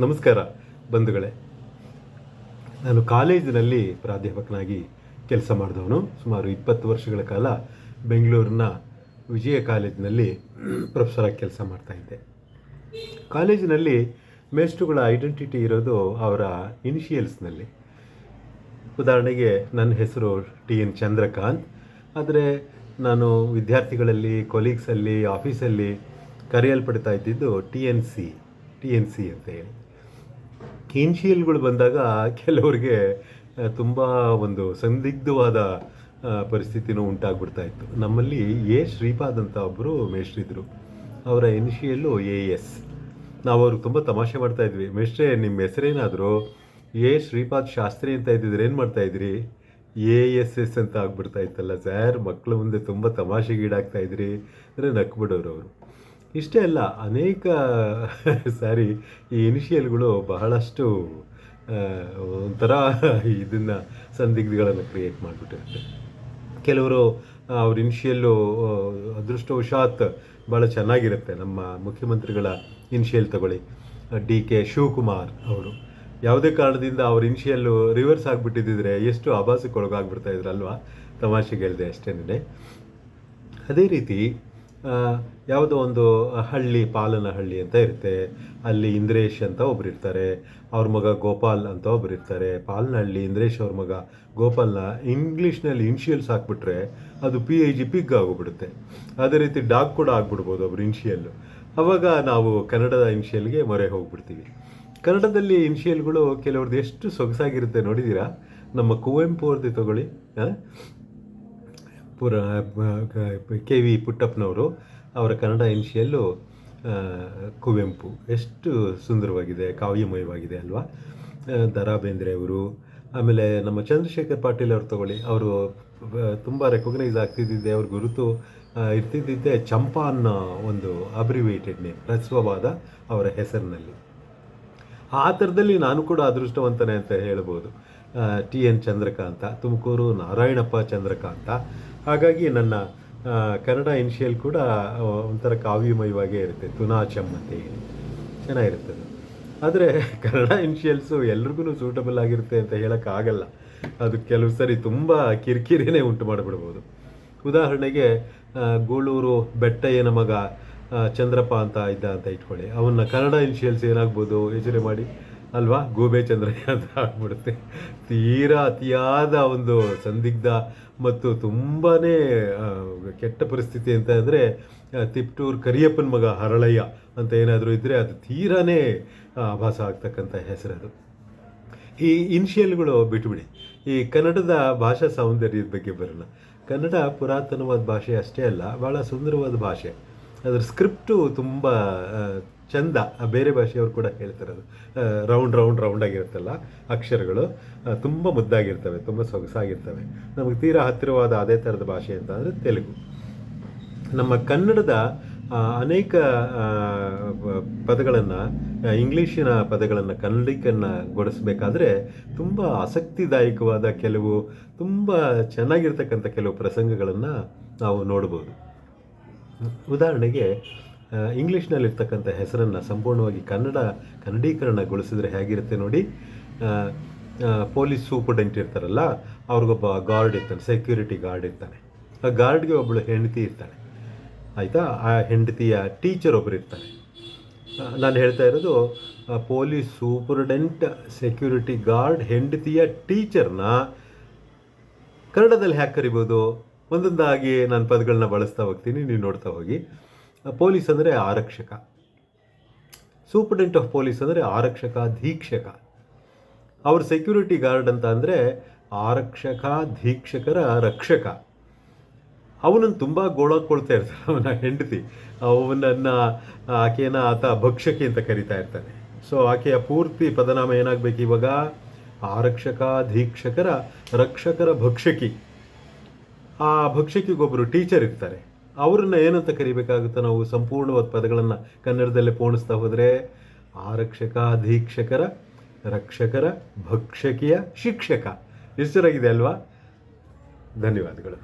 ನಮಸ್ಕಾರ ಬಂಧುಗಳೇ. ನಾನು ಕಾಲೇಜಿನಲ್ಲಿ ಪ್ರಾಧ್ಯಾಪಕನಾಗಿ ಕೆಲಸ ಮಾಡಿದವನು. ಸುಮಾರು 20 ವರ್ಷಗಳ ಕಾಲ ಬೆಂಗಳೂರಿನ ವಿಜಯ ಕಾಲೇಜಿನಲ್ಲಿ ಪ್ರೊಫೆಸರಾಗಿ ಕೆಲಸ ಮಾಡ್ತಾಯಿದ್ದೆ. ಕಾಲೇಜಿನಲ್ಲಿ ಮೇಷ್ಟ್ರುಗಳ ಐಡೆಂಟಿಟಿ ಇರೋದು ಅವರ ಇನಿಷಿಯಲ್ಸ್ನಲ್ಲಿ. ಉದಾಹರಣೆಗೆ ನನ್ನ ಹೆಸರು TN ಚಂದ್ರಕಾಂತ್. ಆದರೆ ನಾನು ವಿದ್ಯಾರ್ಥಿಗಳಲ್ಲಿ, ಕೊಲೀಗ್ಸಲ್ಲಿ, ಆಫೀಸಲ್ಲಿ ಕರೆಯಲ್ಪಡ್ತಾ ಇದ್ದಿದ್ದು TNC ಅಂತ ಹೇಳಿ. ಇನಿಷಿಯಲ್ಗಳು ಬಂದಾಗ ಕೆಲವರಿಗೆ ತುಂಬ ಒಂದು ಸಂದಿಗ್ಧವಾದ ಪರಿಸ್ಥಿತಿನೂ ಉಂಟಾಗ್ಬಿಡ್ತಾ ಇತ್ತು. ನಮ್ಮಲ್ಲಿ ಶ್ರೀಪಾದ್ ಅಂತ ಒಬ್ಬರು ಮೇಷ್ಟ್ರಿದ್ರು. ಅವರ ಇನಿಷಿಯಲ್ಲು AS. ನಾವು ಅವ್ರಿಗೆ ತುಂಬ ತಮಾಷೆ ಮಾಡ್ತಾಯಿದ್ವಿ. ಮೇಷ್ಟ್ರೇ, ನಿಮ್ಮ ಹೆಸರೇನಾದರೂ ಶ್ರೀಪಾದ್ ಶಾಸ್ತ್ರಿ ಅಂತ ಇದ್ದಿದ್ರೆ ಏನು ಮಾಡ್ತಾಯಿದ್ರಿ? ASS ಅಂತ ಆಗ್ಬಿಡ್ತಾ ಇತ್ತಲ್ಲ ಸರ್, ಮಕ್ಕಳ ಮುಂದೆ ತುಂಬ ತಮಾಷೆಗೀಡಾಗ್ತಾಯಿದ್ರಿ ಅಂದರೆ ನಕ್ಬಿಡೋರು ಅವರು. ಇಷ್ಟೇ ಅಲ್ಲ, ಅನೇಕ ಸಾರಿ ಈ ಇನಿಷಿಯಲ್ಗಳು ಬಹಳಷ್ಟು ಒಂಥರ ಇದನ್ನು ಸಂದಿಗ್ಧಗಳನ್ನು ಕ್ರಿಯೇಟ್ ಮಾಡಿಬಿಟ್ಟಿರುತ್ತೆ. ಕೆಲವರು ಅವ್ರ ಇನಿಷಿಯಲ್ಲು ಅದೃಷ್ಟವಶಾತ್ ಭಾಳ ಚೆನ್ನಾಗಿರುತ್ತೆ. ನಮ್ಮ ಮುಖ್ಯಮಂತ್ರಿಗಳ ಇನಿಷಿಯಲ್ ತಗೊಳ್ಳಿ, DK ಶಿವಕುಮಾರ್ ಅವರು. ಯಾವುದೇ ಕಾರಣದಿಂದ ಅವ್ರ ಇನಿಷಿಯಲ್ಲು ರಿವರ್ಸ್ ಆಗಿಬಿಟ್ಟಿದ್ದರೆ ಎಷ್ಟು ಆಭಾಸಕ್ಕೆ ಒಳಗಾಗ್ಬಿಡ್ತಾ ಇದ್ರಲ್ವ, ತಮಾಷೆಗೆ ಹೇಳಿದೆ ಅಷ್ಟೇನೆ. ಅದೇ ರೀತಿ ಯಾವುದೋ ಒಂದು ಹಳ್ಳಿ, ಪಾಲನಹಳ್ಳಿ ಅಂತ ಇರುತ್ತೆ. ಅಲ್ಲಿ ಇಂದ್ರೇಶ್ ಅಂತ ಒಬ್ರು ಇರ್ತಾರೆ, ಅವ್ರ ಮಗ ಗೋಪಾಲ್ ಅಂತ ಒಬ್ರು ಇರ್ತಾರೆ. ಪಾಲನಹಳ್ಳಿ ಇಂದ್ರೇಶ್ ಅವ್ರ ಮಗ ಗೋಪಾಲ್ನ ಇಂಗ್ಲೀಷ್ನಲ್ಲಿ ಇನಿಷಿಯಲ್ಸ್ ಹಾಕ್ಬಿಟ್ರೆ ಅದು PIG ಪಿಗ್ ಆಗೋಗ್ಬಿಡುತ್ತೆ. ಅದೇ ರೀತಿ ಡಾಗ್ ಕೂಡ ಆಗ್ಬಿಡ್ಬೋದು ಒಬ್ರು ಇನಿಷಿಯಲ್ಲು. ಆವಾಗ ನಾವು ಕನ್ನಡದ ಇನಿಷಿಯಲ್ಗೆ ಮೊರೆ ಹೋಗ್ಬಿಡ್ತೀವಿ. ಕನ್ನಡದಲ್ಲಿ ಇನಿಷಿಯಲ್ಗಳು ಕೆಲವ್ರದ್ದು ಎಷ್ಟು ಸೊಗಸಾಗಿರುತ್ತೆ ನೋಡಿದ್ದೀರಾ? ನಮ್ಮ ಕುವೆಂಪು ಅವ್ರದ್ದು ತಗೊಳ್ಳಿ, KV ಪುಟ್ಟಪ್ಪನವರು, ಅವರ ಕನ್ನಡ ಇನಿಷಿಯಲ್ಲು ಕುವೆಂಪು. ಎಷ್ಟು ಸುಂದರವಾಗಿದೆ, ಕಾವ್ಯಮಯವಾಗಿದೆ ಅಲ್ವಾ? ದ.ರಾ ಬೇಂದ್ರೆ ಅವರು. ಆಮೇಲೆ ನಮ್ಮ ಚಂದ್ರಶೇಖರ್ ಪಾಟೀಲ್ ಅವ್ರು ತಗೊಳ್ಳಿ, ಅವರು ತುಂಬ ರೆಕಗ್ನೈಸ್ ಆಗ್ತಿದ್ದಿದ್ದೆ, ಅವ್ರ ಗುರುತು ಇರ್ತಿದ್ದಿದ್ದೆ ಚಂಪಾ ಅನ್ನೋ ಒಂದು ಅಬ್ರಿವೇಟೆಡ್ ನೇಮ್, ಹ್ರಸ್ವವಾದ ಅವರ ಹೆಸರಿನಲ್ಲಿ. ಆ ಥರದಲ್ಲಿ ನಾನು ಕೂಡ ಅದೃಷ್ಟವಂತನೇ ಅಂತ ಹೇಳ್ಬೋದು. TN ಚಂದ್ರಕಾಂತ, ತುಮಕೂರು ನಾರಾಯಣಪ್ಪ ಚಂದ್ರಕಾಂತ. ಹಾಗಾಗಿ ನನ್ನ ಕನ್ನಡ ಇನಿಷಿಯಲ್ ಕೂಡ ಒಂಥರ ಕಾವ್ಯಮಯವಾಗೇ ಇರುತ್ತೆ, ತುನಾಚಮ್ ಅಂತ ಹೇಳಿ ಚೆನ್ನಾಗಿರುತ್ತೆ. ಆದರೆ ಕನ್ನಡ ಇನಿಷಿಯಲ್ಸು ಎಲ್ರಿಗೂ ಸೂಟಬಲ್ ಆಗಿರುತ್ತೆ ಅಂತ ಹೇಳೋಕ್ಕಾಗಲ್ಲ. ಅದು ಕೆಲವು ಸರಿ ತುಂಬ ಕಿರಿಕಿರಿನೇ ಉಂಟು ಮಾಡಿಬಿಡ್ಬೋದು. ಉದಾಹರಣೆಗೆ ಗೂಳೂರು ಬೆಟ್ಟಯ್ಯನ ಮಗ ಚಂದ್ರಪ್ಪ ಅಂತ ಇದ್ದ ಅಂತ ಇಟ್ಕೊಳ್ಳಿ. ಅವನ್ನ ಕನ್ನಡ ಇನಿಷಿಯಲ್ಸ್ ಏನಾಗ್ಬೋದು ಯೋಚನೆ ಮಾಡಿ ಅಲ್ವಾ? ಗೂಬೆ ಚಂದ್ರಯ್ಯ ಅಂತ ಆಗ್ಬಿಡುತ್ತೆ. ತೀರಾ ಅತಿಯಾದ ಒಂದು ಸಂದಿಗ್ಧ ಮತ್ತು ತುಂಬಾ ಕೆಟ್ಟ ಪರಿಸ್ಥಿತಿ ಅಂತ ಅಂದರೆ ತಿಪ್ಟೂರು ಕರಿಯಪ್ಪನ ಮಗ ಹರಳಯ್ಯ ಅಂತ ಏನಾದರೂ ಇದ್ದರೆ ಅದು ತೀರಾನೇ ಆಭಾಸ ಆಗ್ತಕ್ಕಂಥ ಹೆಸರದು. ಈ ಇನಿಷಿಯಲ್ಗಳು ಬಿಟ್ಬಿಡಿ. ಈ ಕನ್ನಡದ ಭಾಷಾ ಸೌಂದರ್ಯದ ಬಗ್ಗೆ ಬರೋಣ. ಕನ್ನಡ ಪುರಾತನವಾದ ಭಾಷೆ ಅಷ್ಟೇ ಅಲ್ಲ, ಭಾಳ ಸುಂದರವಾದ ಭಾಷೆ. ಅದರ ಸ್ಕ್ರಿಪ್ಟು ತುಂಬ ಚಂದ. ಬೇರೆ ಭಾಷೆಯವರು ಕೂಡ ಹೇಳ್ತಾರೆ, ಅದು ರೌಂಡ್ ಆಗಿರುತ್ತಲ್ಲ ಅಕ್ಷರಗಳು, ತುಂಬ ಮುದ್ದಾಗಿರ್ತವೆ, ತುಂಬ ಸೊಗಸಾಗಿರ್ತವೆ. ನಮಗೆ ತೀರಾ ಹತ್ತಿರವಾದ ಅದೇ ಥರದ ಭಾಷೆ ಅಂತ ಅಂದರೆ ತೆಲುಗು. ನಮ್ಮ ಕನ್ನಡದ ಅನೇಕ ಪದಗಳನ್ನು, ಇಂಗ್ಲೀಷಿನ ಪದಗಳನ್ನು ಕನ್ನಡಕ್ಕನ್ನಗೊಳಿಸಬೇಕಾದ್ರೆ ತುಂಬ ಆಸಕ್ತಿದಾಯಕವಾದ ಕೆಲವು ತುಂಬ ಚೆನ್ನಾಗಿರ್ತಕ್ಕಂಥ ಕೆಲವು ಪ್ರಸಂಗಗಳನ್ನು ನಾವು ನೋಡ್ಬೋದು. ಉದಾಹರಣೆಗೆ ಇಂಗ್ಲೀಷ್ನಲ್ಲಿರ್ತಕ್ಕಂಥ ಹೆಸರನ್ನು ಸಂಪೂರ್ಣವಾಗಿ ಕನ್ನಡೀಕರಣಗೊಳಿಸಿದ್ರೆ ಹೇಗಿರುತ್ತೆ ನೋಡಿ. ಪೊಲೀಸ್ ಸೂಪರ್ಡೆಂಟ್ ಇರ್ತಾರಲ್ಲ, ಅವ್ರಿಗೊಬ್ಬ ಗಾರ್ಡ್ ಇರ್ತಾನೆ, ಸೆಕ್ಯೂರಿಟಿ ಗಾರ್ಡ್ ಇರ್ತಾನೆ. ಆ ಗಾರ್ಡ್ಗೆ ಒಬ್ಬಳು ಹೆಂಡತಿ ಇರ್ತಾಳೆ, ಆಯಿತಾ? ಆ ಹೆಂಡತಿಯ ಟೀಚರ್ ಒಬ್ಬರು ಇರ್ತಾರೆ. ನಾನು ಹೇಳ್ತಾ ಇರೋದು ಪೊಲೀಸ್ ಸೂಪರ್ಡೆಂಟ್, ಸೆಕ್ಯೂರಿಟಿ ಗಾರ್ಡ್, ಹೆಂಡತಿಯ ಟೀಚರ್ನ ಕನ್ನಡದಲ್ಲಿ ಹ್ಯಾಕೆ ಕರಿಬೋದು? ಒಂದೊಂದಾಗಿ ನಾನು ಪದಗಳನ್ನ ಬಳಸ್ತಾ ಹೋಗ್ತೀನಿ, ನೀವು ನೋಡ್ತಾ ಹೋಗಿ. ಪೊಲೀಸ್ ಅಂದರೆ ಆರಕ್ಷಕ, ಸೂಪರ್ಡೆಂಟ್ ಆಫ್ ಪೊಲೀಸ್ ಅಂದರೆ ಆರಕ್ಷಕ ಧೀಕ್ಷಕ. ಅವ್ರ ಸೆಕ್ಯೂರಿಟಿ ಗಾರ್ಡ್ ಅಂತ ಅಂದರೆ ಆರಕ್ಷಕ ಧೀಕ್ಷಕರ ರಕ್ಷಕ. ಅವನನ್ನು ತುಂಬ ಗೋಳಾಡ್ಕೊಳ್ತಾ ಇರ್ತಾನೆ ಅವನ ಹೆಂಡತಿ. ಆಕೆಯನ್ನು ಆತ ಭಕ್ಷಕಿ ಅಂತ ಕರಿತಾ ಇರ್ತಾನೆ. ಸೊ ಆಕೆಯ ಪೂರ್ತಿ ಪದನಾಮ ಏನಾಗಬೇಕು ಇವಾಗ? ಆರಕ್ಷಕ ಧೀಕ್ಷಕರ ರಕ್ಷಕರ ಭಕ್ಷಕಿ. ಆ ಭಕ್ಷಕಿಗೊಬ್ಬರು ಟೀಚರ್ ಇರ್ತಾರೆ. ಅವ್ರನ್ನ ಏನಂತ ಕರಿಬೇಕಾಗುತ್ತೆ ನಾವು? ಸಂಪೂರ್ಣವಾದ ಪದಗಳನ್ನು ಕನ್ನಡದಲ್ಲೇ ಪೋಣಿಸ್ತಾ ಹೋದರೆ ಆರಕ್ಷಕ ಧೀಕ್ಷಕರ ರಕ್ಷಕರ ಭಕ್ಷಕಿಯ ಶಿಕ್ಷಕ. ಎಷ್ಟರಾಗಿದೆ ಅಲ್ವಾ? ಧನ್ಯವಾದಗಳು.